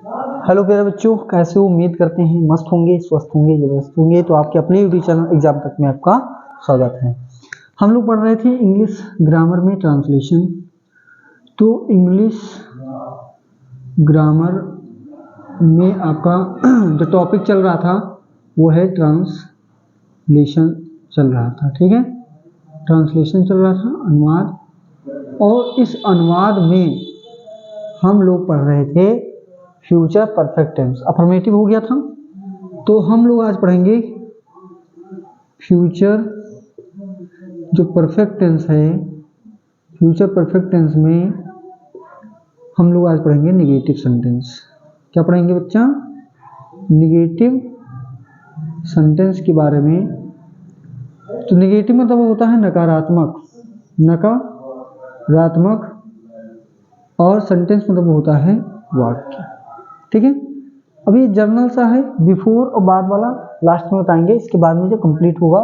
Hello प्यारे बच्चों, कैसे हो? उम्मीद करते हैं मस्त होंगे, स्वस्थ होंगे, जबरदस्त होंगे। तो आपके अपने यूट्यूब चैनल एग्जाम तक में आपका स्वागत है। हम लोग पढ़ रहे थे इंग्लिश ग्रामर में ट्रांसलेशन। तो इंग्लिश ग्रामर में आपका जो टॉपिक चल रहा था वो है ट्रांसलेशन चल रहा था। ठीक है, ट्रांसलेशन चल रहा था, अनुवाद। और इस अनुवाद में हम लोग पढ़ रहे थे फ्यूचर परफेक्ट टेंस। अफर्मेटिव हो गया था, तो हम लोग आज पढ़ेंगे फ्यूचर जो परफेक्ट टेंस है। फ्यूचर परफेक्ट टेंस में हम लोग आज पढ़ेंगे निगेटिव सेंटेंस। क्या पढ़ेंगे बच्चा? निगेटिव सेंटेंस के बारे में। तो निगेटिव मतलब होता है नकारात्मक, नकारात्मक, और सेंटेंस मतलब होता है वाक्य। ठीक है, अभी जर्नल सा है, बिफोर और बाद वाला लास्ट में बताएंगे। इसके बाद में जो कंप्लीट होगा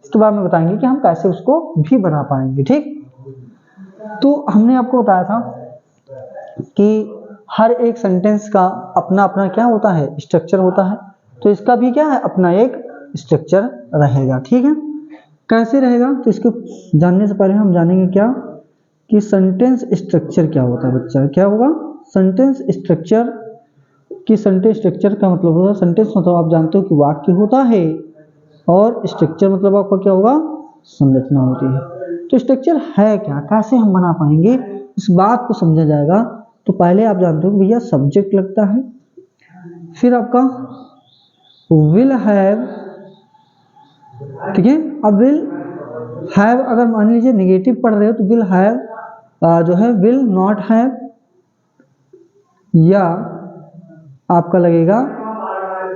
इसके बाद में बताएंगे कि हम कैसे उसको भी बना पाएंगे। ठीक, तो हमने आपको बताया था कि हर एक सेंटेंस का अपना अपना क्या होता है, स्ट्रक्चर होता है। तो इसका भी क्या है, अपना एक स्ट्रक्चर रहेगा। ठीक है, कैसे रहेगा? तो इसको जानने से पहले हम जानेंगे क्या कि सेंटेंस स्ट्रक्चर क्या होता है। बच्चा क्या होगा? सेंटेंस स्ट्रक्चर कि सेंटेंस स्ट्रक्चर का मतलब होता है, सेंटेंस मतलब आप जानते हो कि वाक्य होता है, और स्ट्रक्चर मतलब आपका क्या होगा, संरचना होती है। तो स्ट्रक्चर है क्या, कैसे हम बना पाएंगे, इस बात को समझा जाएगा। तो पहले आप जानते हो भैया सब्जेक्ट लगता है, फिर आपका विल हैव। ठीक है, अब विल हैव अगर मान लीजिए निगेटिव पढ़ रहे हो तो विल हैव जो है विल नॉट हैव, या आपका लगेगा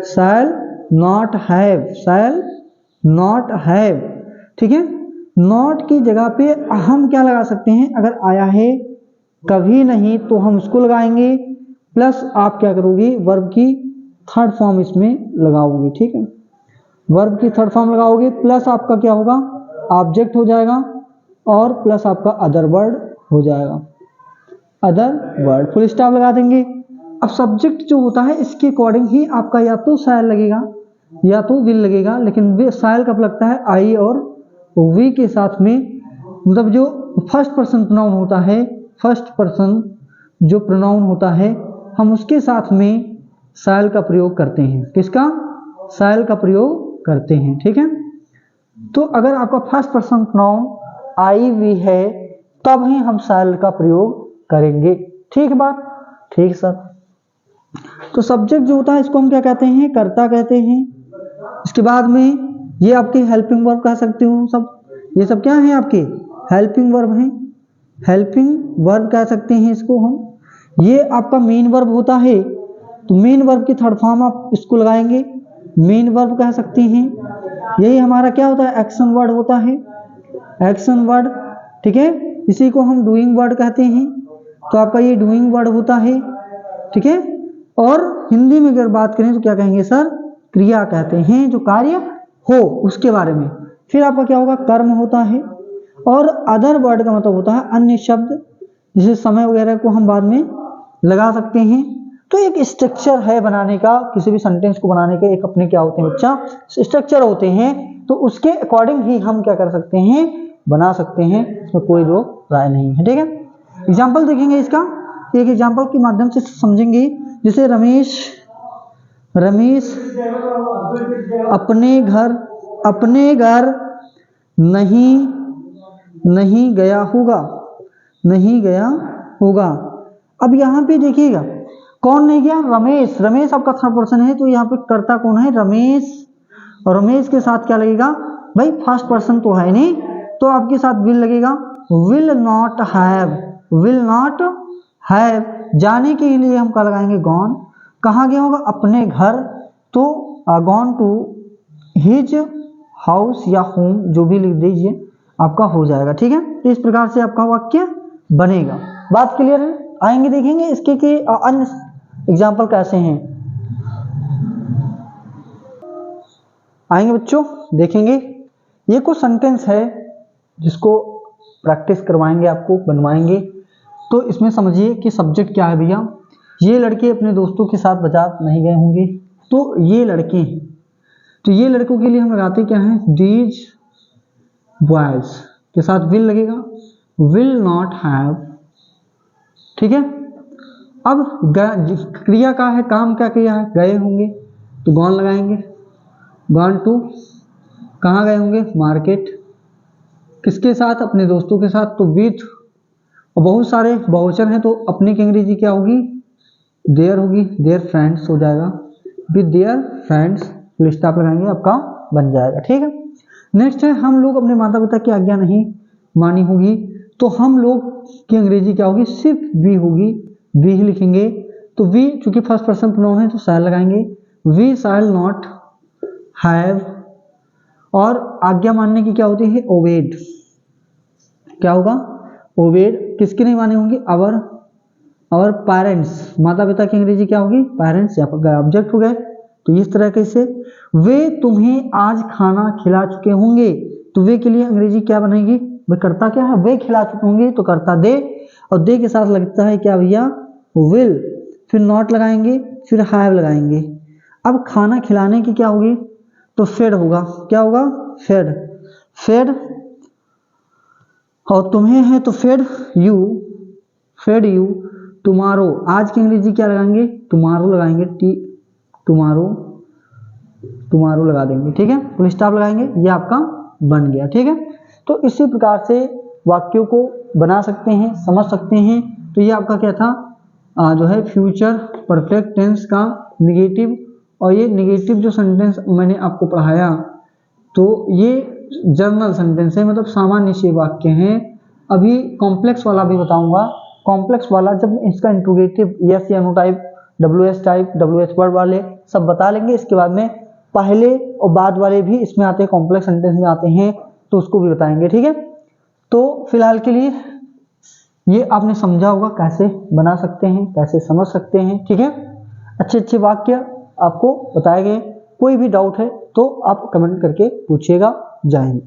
shall not have, shall not have. ठीक है, नॉट की जगह पे हम क्या लगा सकते हैं? अगर आया है कभी नहीं तो हम उसको लगाएंगे, प्लस आप क्या करोगे, वर्ब की थर्ड फॉर्म इसमें लगाओगे। ठीक है, वर्ब की थर्ड फॉर्म लगाओगे, प्लस आपका क्या होगा, ऑब्जेक्ट हो जाएगा, और प्लस आपका अदर वर्ड हो जाएगा, अदर वर्ड, फुल स्टॉप लगा देंगे। अब सब्जेक्ट जो होता है इसके अकॉर्डिंग ही आपका या तो शैल लगेगा या तो विल लगेगा। लेकिन शैल कब लगता है? आई और वी के साथ में, मतलब जो फर्स्ट पर्सन प्रोनाउन होता है, फर्स्ट पर्सन जो प्रोनाउन होता है, हम उसके साथ में शैल का प्रयोग करते हैं। किसका? शैल का प्रयोग करते हैं। ठीक है, तो अगर आपका first person pronoun I we है तब ही हम शैल का प्रयोग करेंगे। ठीक बात? ठीक सर। तो सब्जेक्ट जो होता है इसको हम क्या कहते हैं? कर्ता कहते हैं। इसके बाद में ये आपके हेल्पिंग वर्ब कह सकते हो। सब ये सब क्या है? आपके हेल्पिंग वर्ब हैं, हेल्पिंग वर्ब कह सकते हैं इसको हम। ये आपका मेन वर्ब होता है, तो मेन वर्ब की थर्ड फॉर्म आप इसको लगाएंगे, मेन वर्ब कह सकते हैं। यही हमारा क्या होता है? एक्शन वर्ड होता है, एक्शन वर्ड। ठीक है, इसी को हम डूइंग वर्ड कहते हैं, तो आपका ये डूइंग वर्ड होता है। ठीक है, और हिंदी में अगर बात करें तो क्या कहेंगे सर? क्रिया कहते हैं, जो कार्य हो उसके बारे में। फिर आपका क्या होगा? कर्म होता है। और अदर वर्ड का मतलब होता है अन्य शब्द, जैसे समय वगैरह को हम बाद में लगा सकते हैं। तो एक स्ट्रक्चर है बनाने का, किसी भी सेंटेंस को बनाने के एक अपने क्या होते हैं बच्चा? स्ट्रक्चर होते हैं। तो उसके अकॉर्डिंग ही हम क्या कर सकते हैं? बना सकते हैं, इसमें कोई रोक राय नहीं है। ठीक है, एग्जाम्पल देखेंगे इसका, एक एग्जाम्पल के माध्यम से समझेंगे। जैसे रमेश अपने घर नहीं गया होगा। अब यहाँ पे देखिएगा कौन नहीं गया? रमेश। रमेश आपका थर्ड पर्सन है, तो यहाँ पे कर्ता कौन है? रमेश। और रमेश के साथ क्या लगेगा भाई? फर्स्ट पर्सन तो है नहीं, तो आपके साथ विल लगेगा। Will not have, will not have. जाने के लिए हम क्या लगाएंगे? गॉन। कहाँ गया होगा? अपने घर, तो गॉन टू हिज हाउस या होम, जो भी लिख दीजिए, आपका हो जाएगा। ठीक है, तो इस प्रकार से आपका वाक्य बनेगा। बात क्लियर है? आएंगे देखेंगे इसके कि अन्य एग्जाम्पल कैसे हैं, आएंगे बच्चों देखेंगे। ये कुछ सेंटेंस है जिसको प्रैक्टिस करवाएंगे, आपको बनवाएंगे। तो इसमें समझिए कि सब्जेक्ट क्या है भैया? ये लड़के अपने दोस्तों के साथ बाजार नहीं गए होंगे, तो ये लड़के हैं, तो ये लड़कों के लिए हम लगाते क्या हैं, दीज बॉयज के साथ विल लगेगा, विल नॉट हैव, ठीक है। अब क्रिया का है, काम क्या किया है, गए होंगे, तो गॉन लगाएंगे, गॉन टू, कहाँ गए होंगे, मार्केट, किसके साथ, अपने दोस्तों के साथ, तो विथ, और बहुत सारे बहुवचन हैं तो अपनी की अंग्रेजी क्या होगी, देयर होगी, देयर फ्रेंड्स हो जाएगा, with their friends, full stop लगाएंगे, आपका बन जाएगा, ठीक है। नेक्स्ट है, हम लोग अपने माता पिता की आज्ञा नहीं मानी होगी, तो हम लोग की अंग्रेजी क्या होगी, सिर्फ वी होगी, वी ही लिखेंगे, तो वी चूंकि फर्स्ट पर्सन प्रोनाउन है तो शैल लगाएंगे, वी शैल नॉट हैव, और आज्ञा मानने की क्या होती है, ओबेड, क्या होगा, ओबेड, किसके नहीं माने होंगे, अवर पेरेंट्स, माता पिता की अंग्रेजी क्या होगी, पेरेंट्स, यहाँ पर ऑब्जेक्ट हो गए, तो इस तरह से वे तुम्हें आज खाना खिला चुके होंगे, तो वे के लिए अंग्रेजी क्या बनेगी, वे करता क्या है, वे खिला चुके होंगे, तो करता दे, और दे के साथ लगता है क्या भैया, विल, फिर नॉट लगाएंगे, फिर हैव लगाएंगे। अब खाना खिलाने की क्या होगी, तो फेड होगा, क्या होगा, फेड, फेड, और तुम्हें है तो फेड यू, टुमारो, आज की अंग्रेजी क्या लगाएंगे, टुमारो लगाएंगे, टुमारो लगा देंगे, ठीक है, फुल स्टॉप लगाएंगे, ये आपका बन गया, ठीक है। तो इसी प्रकार से वाक्यों को बना सकते हैं, समझ सकते हैं। तो ये आपका क्या था, जो है फ्यूचर परफेक्ट टेंस का निगेटिव, और ये निगेटिव जो सेंटेंस मैंने आपको पढ़ाया, तो ये जनरल सेंटेंस है, मतलब सामान्य से वाक्य हैं। अभी कॉम्प्लेक्स वाला भी बताऊंगा, कॉम्प्लेक्स वाला जब इसका इंट्रोगेटिव यस या no type, WS type, WH word वाले सब बता लेंगे, इसके बाद में पहले और बाद वाले भी इसमें आते हैं, कॉम्प्लेक्स सेंटेंस में आते हैं, तो उसको भी बताएंगे, ठीक है। तो फिलहाल के लिए ये आपने समझा होगा कैसे बना सकते हैं, कैसे समझ सकते हैं, ठीक है। अच्छे अच्छे वाक्य आपको बताए गए, कोई भी डाउट है तो आप कमेंट करके पूछिएगा। जय हिंद।